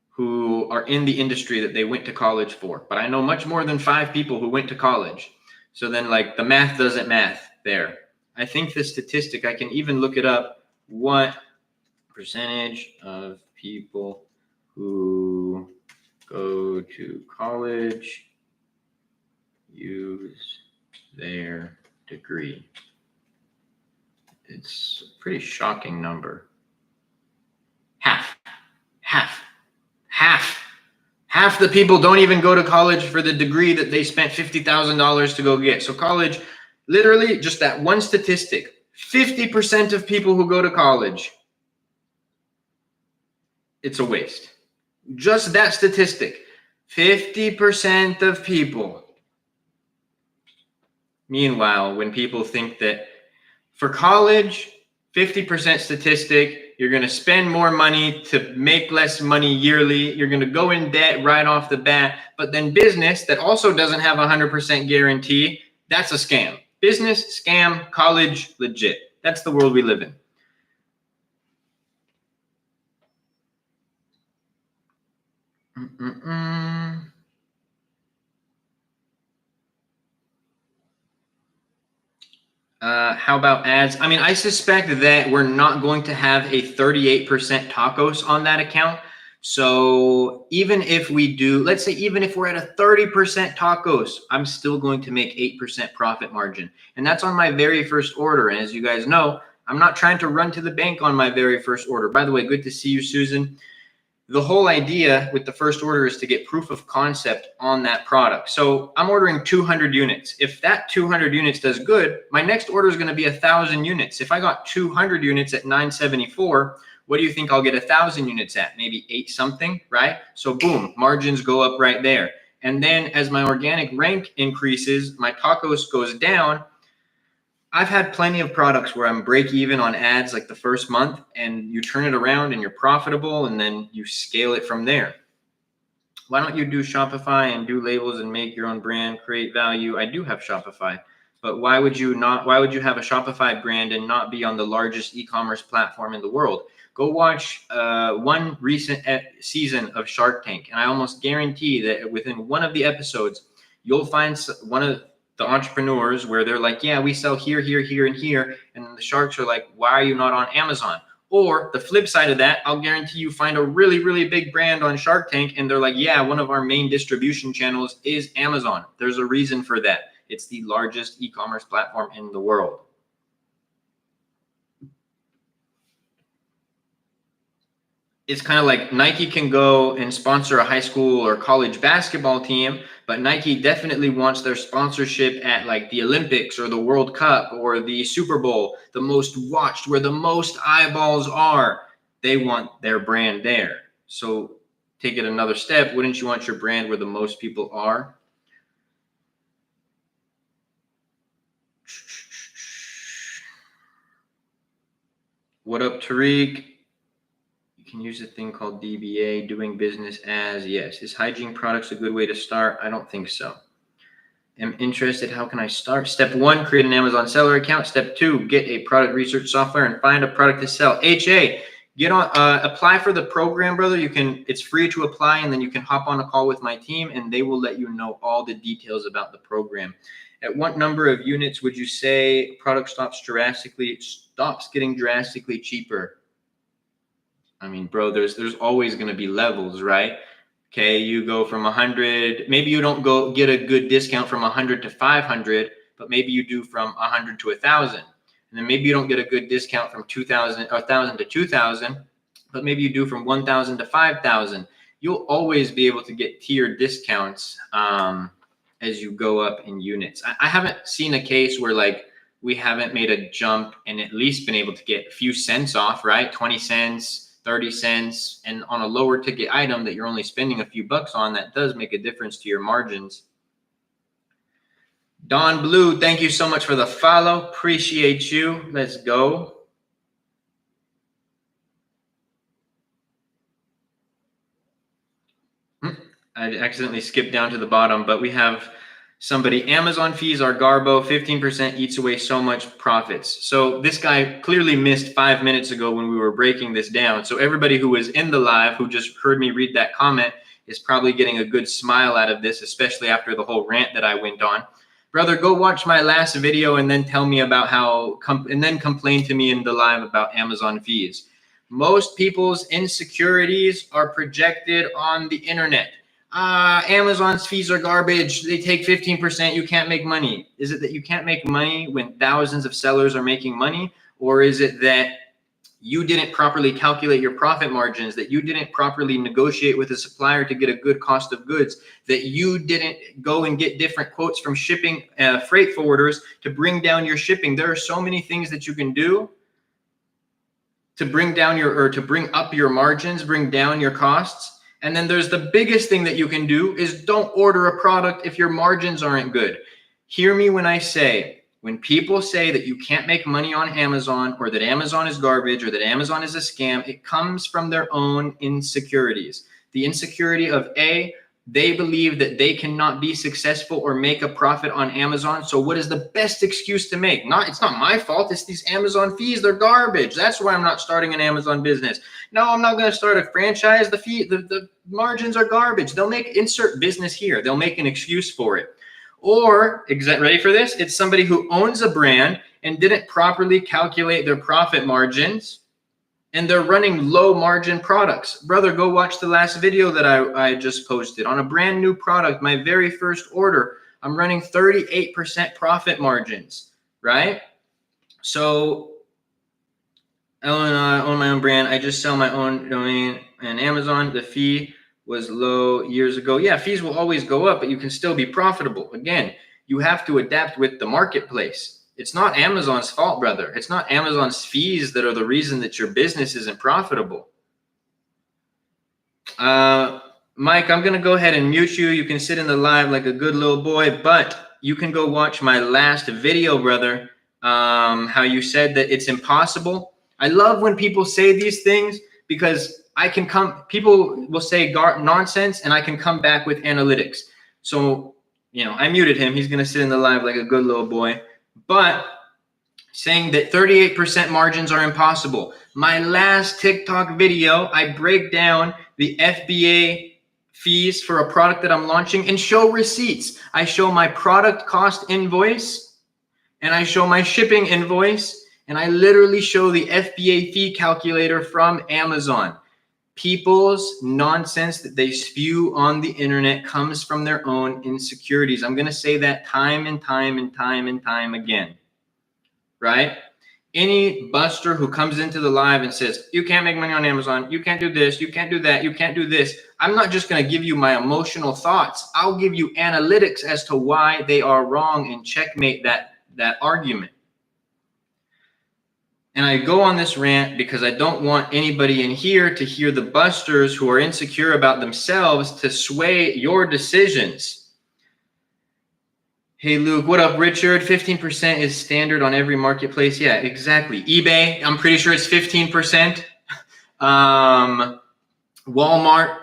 S1: who are in the industry that they went to college for, but I know much more than 5 people who went to college. So then like the math doesn't math there. I think the statistic, I can even look it up, what percentage of people who go to college use their degree. It's a pretty shocking number. Half the people don't even go to college for the degree that they spent $50,000 to go get. So college, literally just that one statistic, 50% of people who go to college, it's a waste. Just that statistic, 50% of people. Meanwhile, when people think that for college, 50% statistic, you're going to spend more money to make less money yearly. You're going to go in debt right off the bat. But then business that also doesn't have 100% guarantee, that's a scam. Business, scam, college, legit. That's the world we live in. How about ads? I mean, I suspect that we're not going to have a 38% tacos on that account. So even if we do, let's say, even if we're at a 30% tacos, I'm still going to make 8% profit margin. And that's on my very first order. And as you guys know, I'm not trying to run to the bank on my very first order. By the way, good to see you, Susan. The whole idea with the first order is to get proof of concept on that product. So I'm ordering 200 units. If that 200 units does good, my next order is going to be 1,000 units. If I got 200 units at $9.74, what do you think I'll get 1,000 units at? Maybe 8 something, right? So boom, margins go up right there. And then as my organic rank increases, my tacos goes down. I've had plenty of products where I'm break even on ads like the first month, and you turn it around and you're profitable, and then you scale it from there. Why don't you do Shopify and do labels and make your own brand, create value? I do have Shopify, but why would you have a Shopify brand and not be on the largest e-commerce platform in the world? Go watch one recent season of Shark Tank, and I almost guarantee that within one of the episodes, you'll find one of the entrepreneurs where they're like, yeah, we sell here, here, here, and here. And the sharks are like, why are you not on Amazon? Or the flip side of that, I'll guarantee you find a really, really big brand on Shark Tank, and they're like, yeah, one of our main distribution channels is Amazon. There's a reason for that. It's the largest e-commerce platform in the world. It's kind of like Nike can go and sponsor a high school or college basketball team, but Nike definitely wants their sponsorship at like the Olympics or the World Cup or the Super Bowl, the most watched, where the most eyeballs are. They want their brand there. So take it another step. Wouldn't you want your brand where the most people are? What up, Tariq? Can use a thing called DBA, doing business as. Yes. Is hygiene products a good way to start? I don't think so. Am interested. How can I start? Step 1, create an Amazon seller account. Step 2, get a product research software and find a product to sell. HA, get on, apply for the program, brother. It's free to apply, and then you can hop on a call with my team and they will let you know all the details about the program. At what number of units would you say product stops getting drastically cheaper? I mean, bro, there's always going to be levels, right? Okay, you go from 100, maybe you don't get a good discount from 100 to 500, but maybe you do from 100 to 1,000. And then maybe you don't get a good discount from 2,000 or 1,000 to 2,000, but maybe you do from 1,000 to 5,000. You'll always be able to get tiered discounts as you go up in units. I haven't seen a case where like we haven't made a jump and at least been able to get a few cents off, right? 20 cents, 30 cents, and on a lower ticket item that you're only spending a few bucks on, that does make a difference to your margins. Don Blue, thank you so much for the follow. Appreciate you. Let's go. I accidentally skipped down to the bottom, but we have somebody, Amazon fees are garbo, 15% eats away so much profits. So this guy clearly missed 5 minutes ago when we were breaking this down. So everybody who was in the live who just heard me read that comment is probably getting a good smile out of this, especially after the whole rant that I went on. Brother, go watch my last video and then tell me about how, and then complain to me in the live about Amazon fees. Most people's insecurities are projected on the internet. Amazon's fees are garbage. They take 15%. You can't make money. Is it that you can't make money when thousands of sellers are making money? Or is it that you didn't properly calculate your profit margins, that you didn't properly negotiate with a supplier to get a good cost of goods, that you didn't go and get different quotes from shipping freight forwarders to bring down your shipping? There are so many things that you can do to bring down to bring up your margins, bring down your costs. And then there's the biggest thing that you can do is don't order a product if your margins aren't good. Hear me when I say, when people say that you can't make money on Amazon, or that Amazon is garbage, or that Amazon is a scam, it comes from their own insecurities. The insecurity of A, they believe that they cannot be successful or make a profit on Amazon. So what is the best excuse to make? It's not my fault. It's these Amazon fees. They're garbage. That's why I'm not starting an Amazon business. No, I'm not going to start a franchise. The margins are garbage. They'll make insert business here. They'll make an excuse for it. Or, ready for this? It's somebody who owns a brand and didn't properly calculate their profit margins, and they're running low margin products. Brother, go watch the last video that I just posted on a brand new product. My very first order, I'm running 38% profit margins, right? So I own my own brand. I just sell my own domain and Amazon. The fee was low years ago. Yeah, fees will always go up, but you can still be profitable. Again, you have to adapt with the marketplace. It's not Amazon's fault, brother. It's not Amazon's fees that are the reason that your business isn't profitable. Mike, I'm going to go ahead and mute you. You can sit in the live like a good little boy, but you can go watch my last video, brother, how you said that it's impossible. I love when people say these things because people will say nonsense and I can come back with analytics. So, I muted him. He's going to sit in the live like a good little boy. But saying that 38% margins are impossible. My last TikTok video, I break down the FBA fees for a product that I'm launching and show receipts. I show my product cost invoice and I show my shipping invoice, and I literally show the FBA fee calculator from Amazon. People's nonsense that they spew on the internet comes from their own insecurities. I'm going to say that time and time and time and time again, right? Any buster who comes into the live and says, you can't make money on Amazon, you can't do this, you can't do that, you can't do this. I'm not just going to give you my emotional thoughts. I'll give you analytics as to why they are wrong and checkmate that argument. And I go on this rant because I don't want anybody in here to hear the busters who are insecure about themselves to sway your decisions. Hey, Luke, what up, Richard? 15% is standard on every marketplace. Yeah, exactly. eBay, I'm pretty sure it's 15%. Walmart,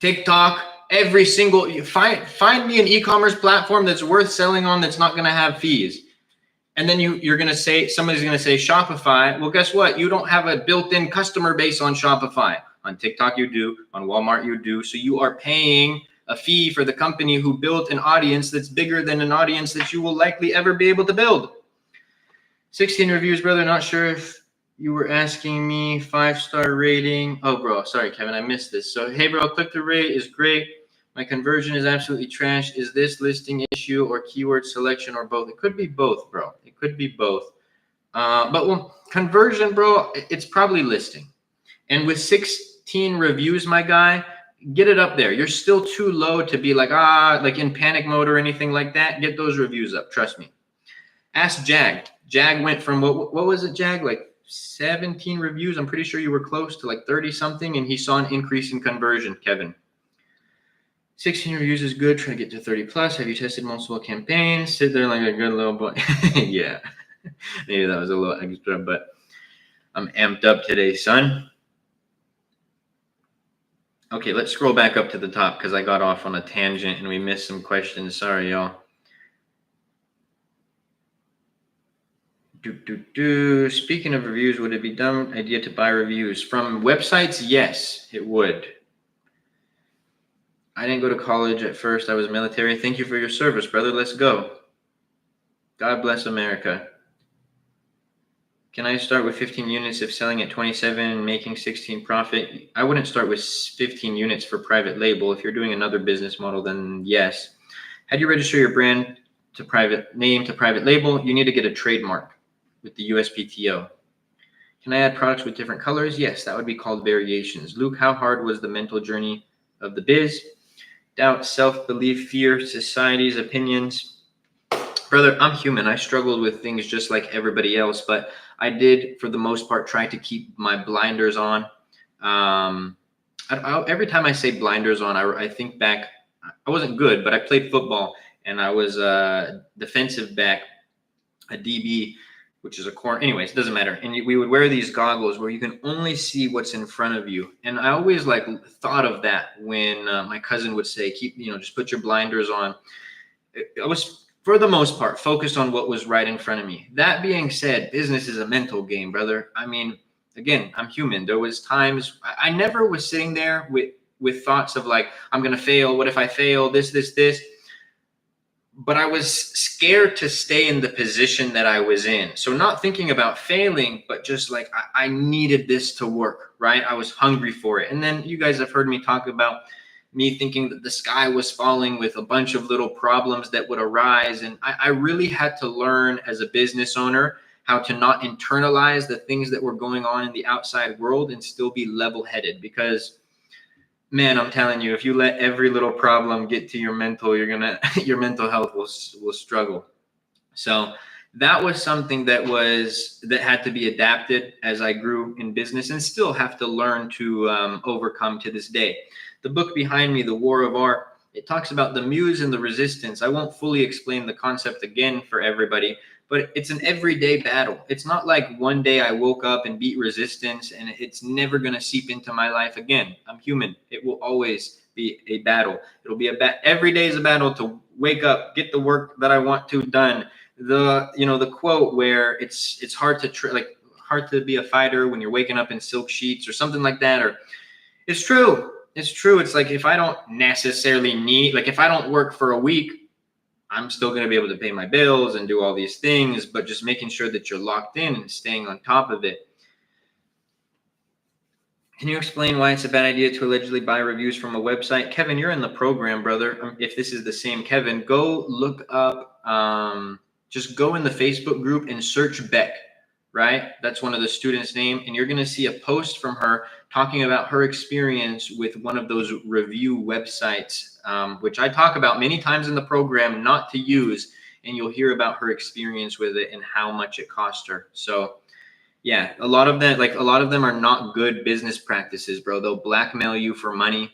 S1: TikTok, every single, find me an e-commerce platform that's worth selling on that's not going to have fees. And then you're going to say, somebody's going to say Shopify. Well, guess what? You don't have a built-in customer base on Shopify. On TikTok, you do. On Walmart, you do. So you are paying a fee for the company who built an audience that's bigger than an audience that you will likely ever be able to build. 16 reviews, brother. Not sure if you were asking me 5-star rating. Oh, bro. Sorry, Kevin. I missed this. So, hey, bro, click-through rate is great. My conversion is absolutely trash. Is this listing issue or keyword selection or both? It could be both, bro. It could be both. But well, conversion, bro, it's probably listing. And with 16 reviews, my guy, get it up there. You're still too low to be like in panic mode or anything like that. Get those reviews up. Trust me. Ask Jag. Jag went from what was it, Jag? Like 17 reviews. I'm pretty sure you were close to like 30 something, and he saw an increase in conversion, Kevin. 16 reviews is good. Try to get to 30 plus. Have you tested multiple campaigns? Sit there like a good little boy. Yeah. Maybe that was a little extra, but I'm amped up today, son. Okay, let's scroll back up to the top because I got off on a tangent and we missed some questions. Sorry, y'all. Speaking of reviews, would it be dumb idea to buy reviews from websites? Yes, it would. I didn't go to college at first. I was military. Thank you for your service, brother. Let's go. God bless America. Can I start with 15 units if selling at 27 and making 16 profit? I wouldn't start with 15 units for private label. If you're doing another business model, then yes. How do you register your brand to private name to private label? You need to get a trademark with the USPTO. Can I add products with different colors? Yes, that would be called variations. Luke, how hard was the mental journey of the biz? Doubt, self-belief, fear, society's opinions. Brother, I'm human. I struggled with things just like everybody else, but I did, for the most part, try to keep my blinders on. Every time I say blinders on, I think back. I wasn't good, but I played football, and I was a defensive back, a DB, which is a corner. Anyways, it doesn't matter. And we would wear these goggles where you can only see what's in front of you. And I always thought of that when my cousin would say, just put your blinders on. I was, for the most part, focused on what was right in front of me. That being said, business is a mental game, brother. I mean, again, I'm human. There was times I never was sitting there with thoughts of like, I'm going to fail. What if I fail? This. But I was scared to stay in the position that I was in. So not thinking about failing, but just like I needed this to work, right? I was hungry for it. And then you guys have heard me talk about me thinking that the sky was falling with a bunch of little problems that would arise. And I really had to learn as a business owner how to not internalize the things that were going on in the outside world and still be level-headed. Because man, I'm telling you, if you let every little problem get to your mental, your mental health will struggle. So that was something that had to be adapted as I grew in business and still have to learn to overcome to this day. The book behind me, The War of Art, it talks about the muse and the resistance. I won't fully explain the concept again for everybody, but it's an everyday battle. It's not like one day I woke up and beat resistance and it's never going to seep into my life again. I'm human. It will always be a battle. It'll be every day is a battle to wake up, get the work that I want to done. The quote where it's hard to be a fighter when you're waking up in silk sheets or something like that. Or it's true. It's true. It's like if I don't necessarily if I don't work for a week, I'm still going to be able to pay my bills and do all these things, but just making sure that you're locked in and staying on top of it. Can you explain why it's a bad idea to allegedly buy reviews from a website? Kevin, you're in the program, brother. If this is the same Kevin, go look up, just go in the Facebook group and search Beck, right? That's one of the students' name. And you're going to see a post from her talking about her experience with one of those review websites, which I talk about many times in the program not to use. And you'll hear about her experience with it and how much it cost her. So yeah, a lot of them are not good business practices, bro. They'll blackmail you for money,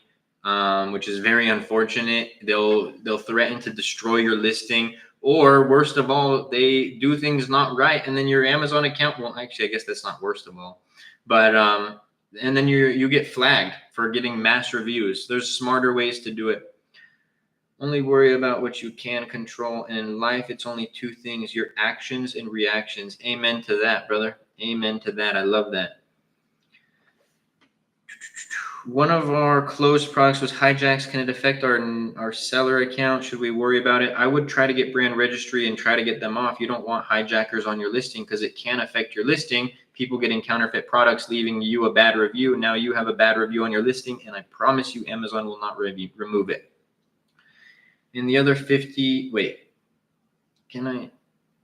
S1: which is very unfortunate. They'll threaten to destroy your listing. Or worst of all, they do things not right, and then your Amazon account. Well, actually, I guess that's not worst of all, but and then you get flagged for getting mass reviews. There's smarter ways to do it. Only worry about what you can control, and in life, it's only two things: your actions and reactions. Amen to that, brother. Amen to that. I love that. One of our closed products was hijacks. Can it affect our seller account? Should we worry about it? I would try to get brand registry and try to get them off. You don't want hijackers on your listing because it can affect your listing. People getting counterfeit products, leaving you a bad review. Now you have a bad review on your listing, and I promise you Amazon will not remove it. In the other 50, wait, can I?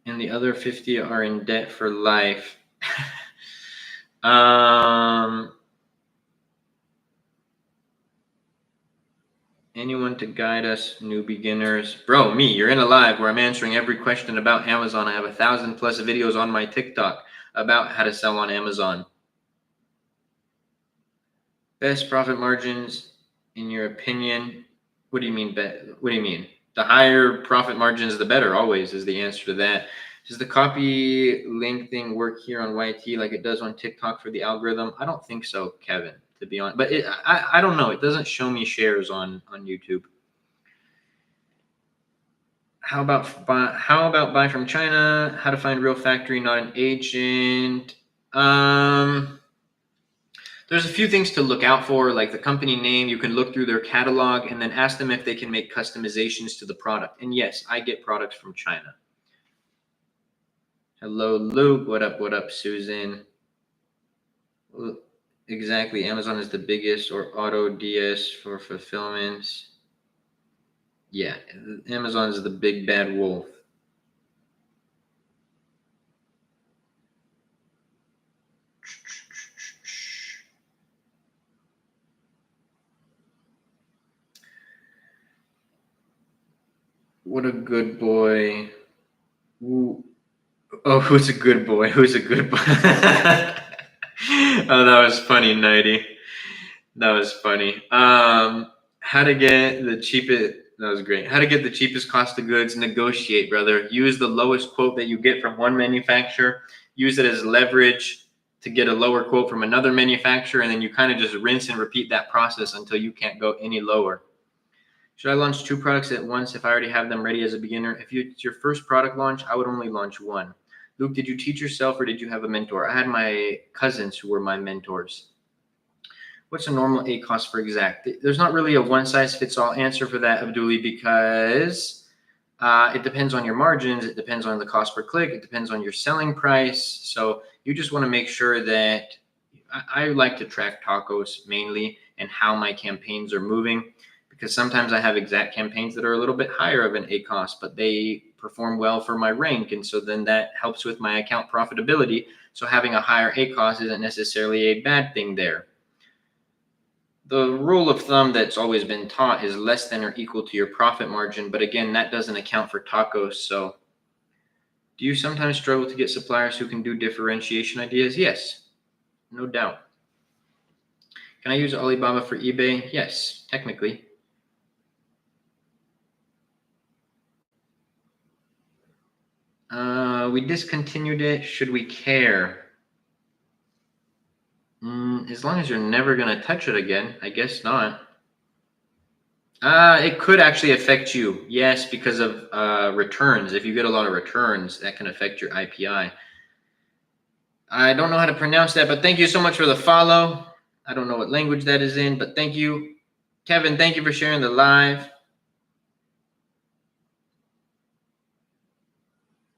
S1: and the other 50 are in debt for life. Anyone to guide us, new beginners? Bro, me, you're in a live where I'm answering every question about Amazon. I have 1,000+ videos on my TikTok about how to sell on Amazon. Best profit margins, in your opinion? What do you mean? What do you mean? The higher profit margins, the better, always, is the answer to that. Does the copy link thing work here on YT like it does on TikTok for the algorithm? I don't think so, Kevin, to be honest. But I don't know. It doesn't show me shares on YouTube. How about buy from China? How to find real factory, not an agent? There's a few things to look out for, like the company name. You can look through their catalog and then ask them if they can make customizations to the product. And yes, I get products from China. Hello, Luke. What up, Susan? Exactly. Amazon is the biggest, or Auto DS for fulfillment. Yeah, Amazon is the big bad wolf. What a good boy. Ooh. Oh, who's a good boy? Who's a good boy? Oh, that was funny, Nighty. That was funny. How to get the cheapest. That was great. How to get the cheapest cost of goods. Negotiate, brother. Use the lowest quote that you get from one manufacturer. Use it as leverage to get a lower quote from another manufacturer. And then you kind of just rinse and repeat that process until you can't go any lower. Should I launch 2 products at once if I already have them ready as a beginner? If it's your first product launch, I would only launch 1. Luke, did you teach yourself or did you have a mentor? I had my cousins who were my mentors. What's a normal ACoS for exact? There's not really a one-size-fits-all answer for that, Abduli, because it depends on your margins. It depends on the cost per click. It depends on your selling price. So you just want to make sure that I like to track tacos mainly and how my campaigns are moving, because sometimes I have exact campaigns that are a little bit higher of an ACoS, but they perform well for my rank. And so then that helps with my account profitability. So having a higher ACoS isn't necessarily a bad thing there. The rule of thumb that's always been taught is less than or equal to your profit margin. But again, that doesn't account for tacos. So do you sometimes struggle to get suppliers who can do differentiation ideas? Yes, no doubt. Can I use Alibaba for eBay? Yes, technically. We discontinued it. Should we care? As long as you're never going to touch it again, I guess not. It could actually affect you. Yes, because of returns. If you get a lot of returns, that can affect your IPI. I don't know how to pronounce that, but thank you so much for the follow. I don't know what language that is in, but thank you. Kevin, thank you for sharing the live.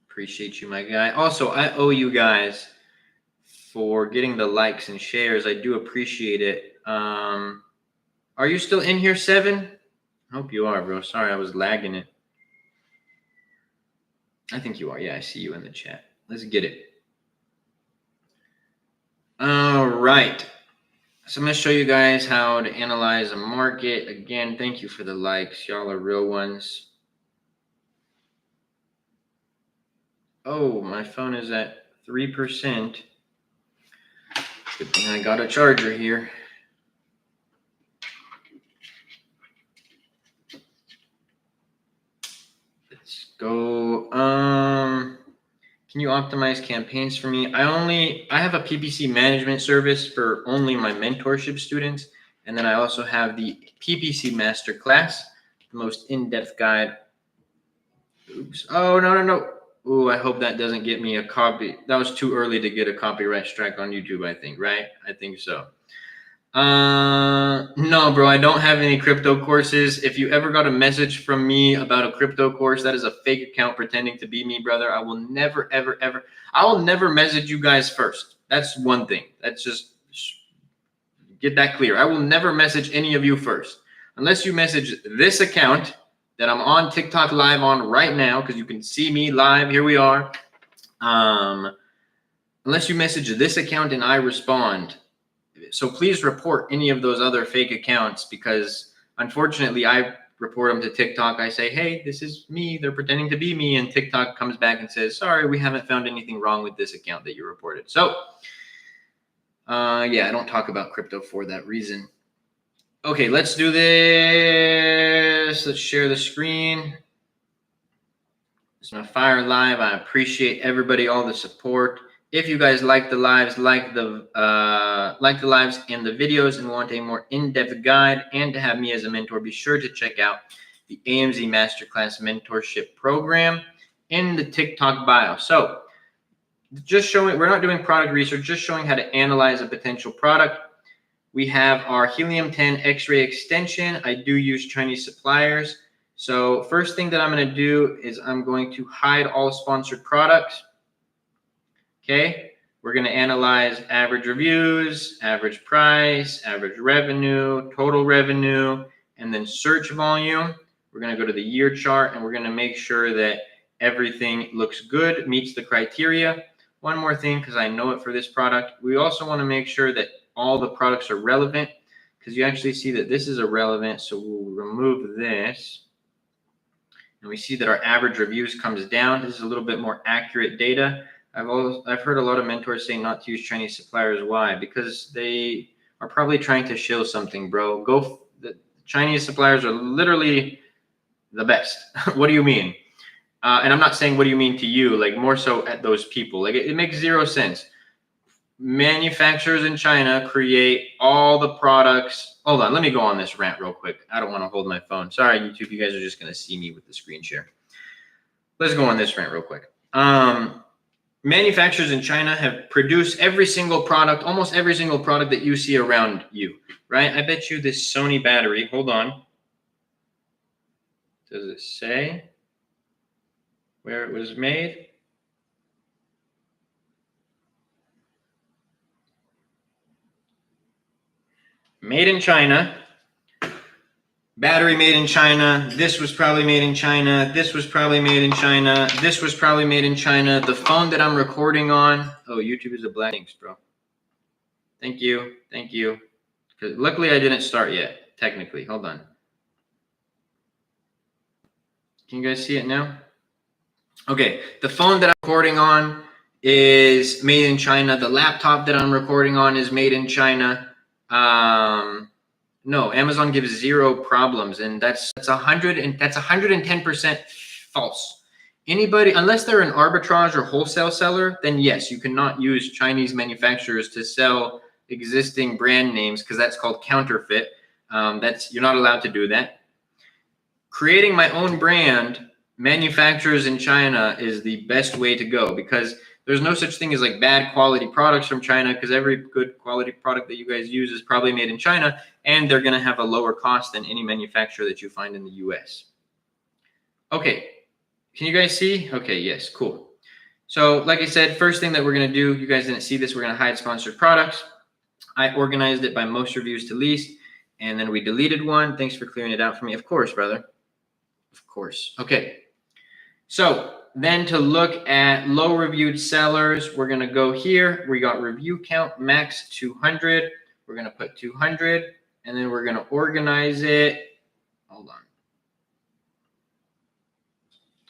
S1: Appreciate you, my guy. Also, I owe you guys for getting the likes and shares. I do appreciate it. Are you still in here, 7? I hope you are, bro. Sorry, I was lagging it. I think you are. Yeah, I see you in the chat. Let's get it. All right. So I'm going to show you guys how to analyze a market. Again, thank you for the likes. Y'all are real ones. Oh, my phone is at 3%. Good thing I got a charger here. Let's go. Can you optimize campaigns for me? I have a PPC management service for only my mentorship students. And then I also have the PPC Masterclass, the most in-depth guide. Oops. Oh, no. Ooh, I hope that doesn't get me a copy. That was too early to get a copyright strike on YouTube, I think, right? I think so. No, bro, I don't have any crypto courses. If you ever got a message from me about a crypto course, that is a fake account pretending to be me, brother. I will never, ever, I will never message you guys first. That's one thing. That's just, get that clear. I will never message any of you first. Unless you message this account, that I'm on TikTok live on right now, because you can see me live. Here we are. Unless you message this account and I respond. So please report any of those other fake accounts, because unfortunately I report them to TikTok. I say, hey, this is me. They're pretending to be me. And TikTok comes back and says, sorry, we haven't found anything wrong with this account that you reported. So yeah, I don't talk about crypto for that reason. Okay, let's do this. Let's share the screen. It's my fire live. I appreciate everybody, all the support. If you guys like the lives, like the lives and the videos, and want a more in-depth guide and to have me as a mentor, be sure to check out the AMZ Masterclass Mentorship Program in the TikTok bio. So just showing, we're not doing product research, just showing how to analyze a potential product. We have our helium-10 X-ray extension. I do use Chinese suppliers. So first thing that I'm going to do is I'm going to hide all sponsored products. Okay, we're going to analyze average reviews, average price, average revenue, total revenue, and then search volume. We're going to go to the year chart, and we're going to make sure that everything looks good, meets the criteria. One more thing, because I know it for this product, we also want to make sure that all the products are relevant, because you actually see that this is irrelevant. So we'll remove this, and we see that our average reviews comes down. This is a little bit more accurate data. I've heard a lot of mentors say not to use Chinese suppliers. Why? Because they are probably trying to shill something, bro. The Chinese suppliers are literally the best. What do you mean? And I'm not saying what do you mean to you, like more so at those people. Like it makes zero sense. Manufacturers in China create all the products. Hold on, let me go on this rant real quick. I don't want to hold my phone. Sorry, YouTube, you guys are just going to see me with the screen share. Let's go on this rant real quick. Manufacturers in China have produced every single product, almost every single product that you see around you, right? I bet you this Sony battery, hold on. Does it say where it was made? Made in China. Battery made in China. This was probably made in China. This was probably made in China. This was probably made in China. The phone that I'm recording on. Oh, YouTube is a black ink, bro. Thank you. Thank you. Because luckily I didn't start yet, technically. Hold on. Can you guys see it now? Okay. The phone that I'm recording on is made in China. The laptop that I'm recording on is made in China. No, Amazon gives zero problems, and that's 110% false. Anybody, unless they're an arbitrage or wholesale seller, then yes, you cannot use Chinese manufacturers to sell existing brand names, because that's called counterfeit. You're not allowed to do that. Creating my own brand, manufacturers in China, is the best way to go, because there's no such thing as like bad quality products from China, because every good quality product that you guys use is probably made in China, and they're going to have a lower cost than any manufacturer that you find in the US. Okay, can you guys see? Okay, yes, cool. So like I said, first thing that we're going to do, you guys didn't see this, we're going to hide sponsored products. I organized it by most reviews to least, and then we deleted one. Thanks for clearing it out for me. Of course, brother. Of course. Okay. So then to look at low reviewed sellers, we're going to go here. We got review count max 200. We're going to put 200, and then we're going to organize it. Hold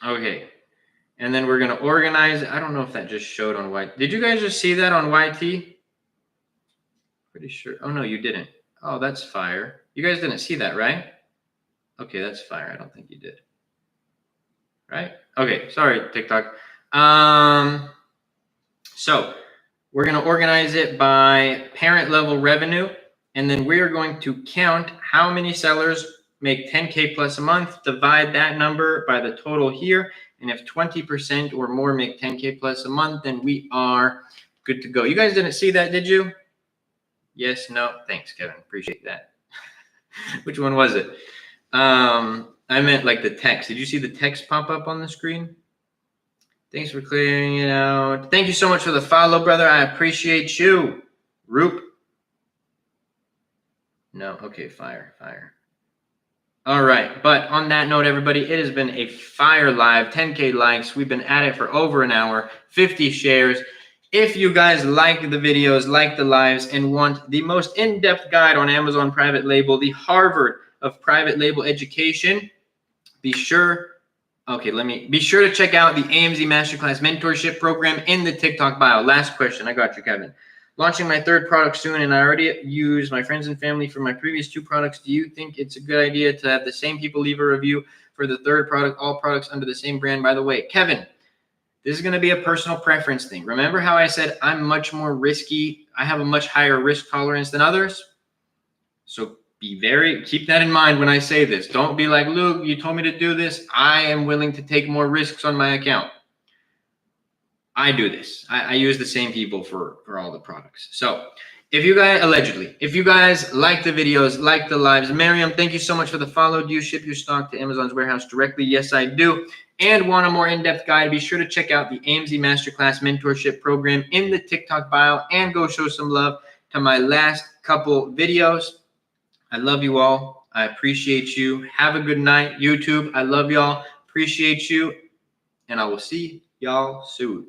S1: on. Okay. And then we're going to organize. I don't know if that just showed on YT. Did you guys just see that on YT? Pretty sure. Oh, no, you didn't. Oh, that's fire. You guys didn't see that, right? Okay, that's fire. I don't think you did. Right? Okay, sorry, TikTok. So we're going to organize it by parent level revenue, and then we are going to count how many sellers make 10K plus a month, divide that number by the total here, and if 20% or more make 10K plus a month, then we are good to go. You guys didn't see that, did you? Yes, no? Thanks, Kevin. Appreciate that. Which one was it? I meant like the text. Did you see the text pop up on the screen? Thanks for clearing it out. Thank you so much for the follow, brother. I appreciate you. Roop. No, okay, fire. All right. But on that note, everybody, it has been a fire live, 10K likes. We've been at it for over an hour, 50 shares. If you guys like the videos, like the lives, and want the most in-depth guide on Amazon private label, the Harvard of private label education, be sure to check out the AMZ Masterclass mentorship program in the TikTok bio. Last question. I got you, Kevin. Launching my third product soon, and I already use my friends and family for my previous 2 products. Do you think it's a good idea to have the same people leave a review for the third product, all products under the same brand? By the way, Kevin, this is going to be a personal preference thing. Remember how I said I'm much more risky? I have a much higher risk tolerance than others. So keep that in mind when I say this. Don't be like, Luke, you told me to do this. I am willing to take more risks on my account. I do this. I use the same people for all the products. So if you guys, if you guys like the videos, like the lives, Miriam, thank you so much for the follow. Do you ship your stock to Amazon's warehouse directly? Yes, I do. And want a more in-depth guide, be sure to check out the AMZ Masterclass mentorship program in the TikTok bio and go show some love to my last couple videos. I love you all. I appreciate you. Have a good night, YouTube. I love y'all. Appreciate you. And I will see y'all soon.